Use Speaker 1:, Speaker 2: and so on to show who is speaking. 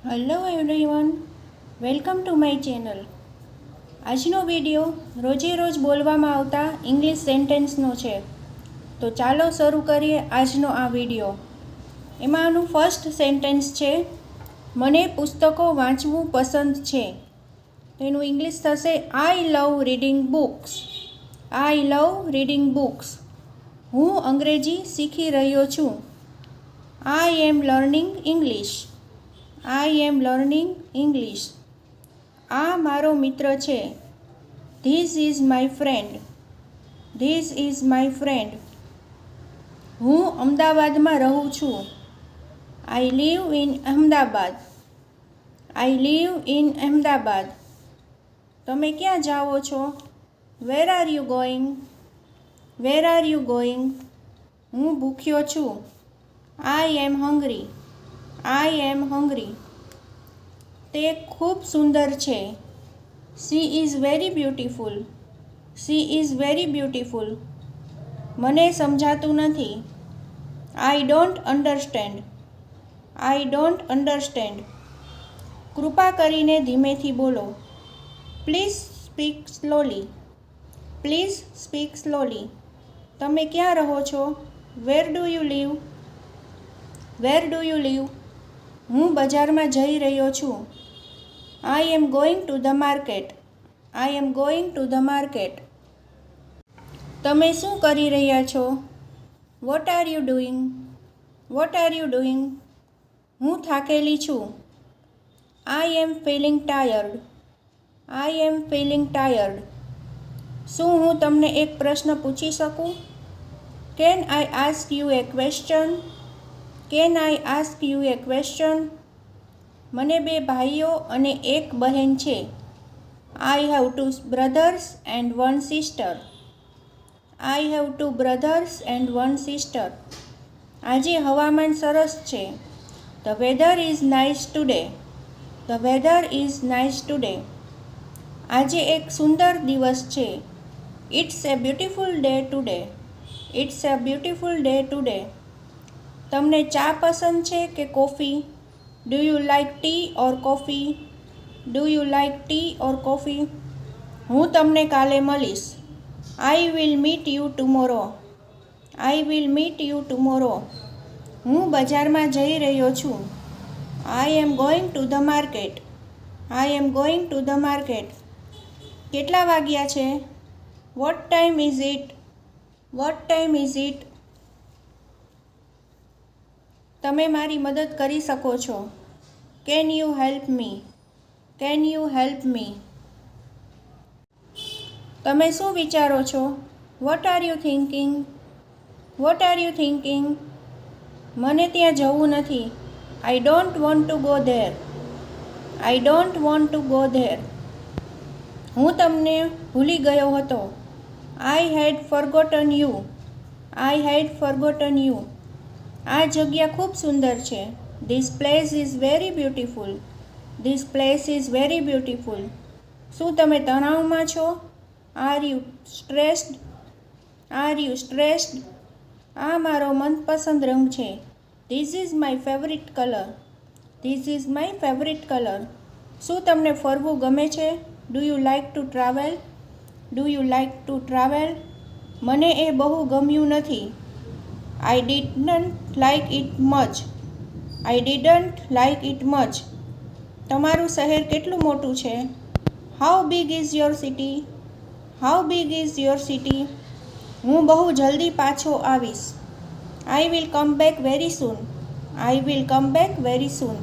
Speaker 1: Hello everyone, welcome to my channel. આજનો video રોજે રોજ બોલવામાં આવતા ઇંગ્લિશ સેન્ટેન્સનો છે. તો ચાલો શરૂ કરીએ આજનો આ વિડીયો. એમાંનું ફર્સ્ટ સેન્ટેન્સ છે, મને પુસ્તકો વાંચવું પસંદ છે. તેનું ઇંગ્લિશ થશે I love reading books. I love reading books. હું અંગ્રેજી શીખી રહ્યો છું. I am learning English. I am learning English. આ મારો મિત્ર છે. This is my friend. This is my friend. હું અમદાવાદમાં રહું છું. I live in Ahmedabad. I live in Ahmedabad. તમે ક્યાં જાઓ છો? Where are you going? Where are you going? હું ભૂખ્યો છું. I am hungry. I am hungry. તે ખૂબ સુંદર છે. She is very beautiful. She is very beautiful. મને સમજાતું નથી. I don't understand. I don't understand. કૃપા કરીને ધીમેથી બોલો. Please speak slowly. Please speak slowly. તમે ક્યાં રહો છો? Where do you live? Where do you live? હું બજારમાં જઈ રહ્યો છું. I am going to the market. I am going to the market. તમે શું કરી રહ્યા છો? What are you doing? Vote are you doing? હું થાકેલી છું. I am feeling tired. I am feeling tired. શું હું તમને એક પ્રશ્ન પૂછી શકું? Can I ask you a question? Can I ask you a question? મને 2 ભાઈઓ અને 1 બહેન છે. I have 2 brothers and 1 sister. I have 2 brothers and 1 sister. આજે હવામાન સરસ છે. The weather is nice today. The weather is nice today. આજે એક સુંદર દિવસ છે. It's a beautiful day today. It's a beautiful day today. તમને ચા પસંદ છે કે coffee? Do you like tea or coffee? Do you like tea or coffee? હું તમને કાલે મળીશ. I will meet you tomorrow. I will meet you tomorrow. હું બજારમાં જઈ રહ્યો છું. I am going to the market. I am going to the market. કેટલા વાગ્યા છે? What time is it? Vote time is it? તમે મારી મદદ કરી શકો છો. Can you help me? Can you help me? તમે શું વિચારો છો? What are you thinking? What are you thinking? મને ત્યાં જવું નથી. I don't want to go there. I don't want to go there. હું તમને ભૂલી ગયો હતો. I had forgotten you. I had forgotten you. આ જગ્યા ખૂબ સુંદર છે. This place is very beautiful. This place is very beautiful. શું તમે તણાવમાં છો? Are you stressed? Are you stressed? આ મારો મનપસંદ રંગ છે. This is my favourite colour. This is my favourite colour. શું તમને ફરવું ગમે છે? Do you like to travel? Do you like to travel? મને એ બહુ ગમ્યું નથી. આઈ didn't like it much. I didn't like it much. તમારું શહેર કેટલું મોટું છે? How big is your city? How big is your city? હું બહુ જલ્દી પાછો આવીશ. I will come back very soon. I will come back very soon.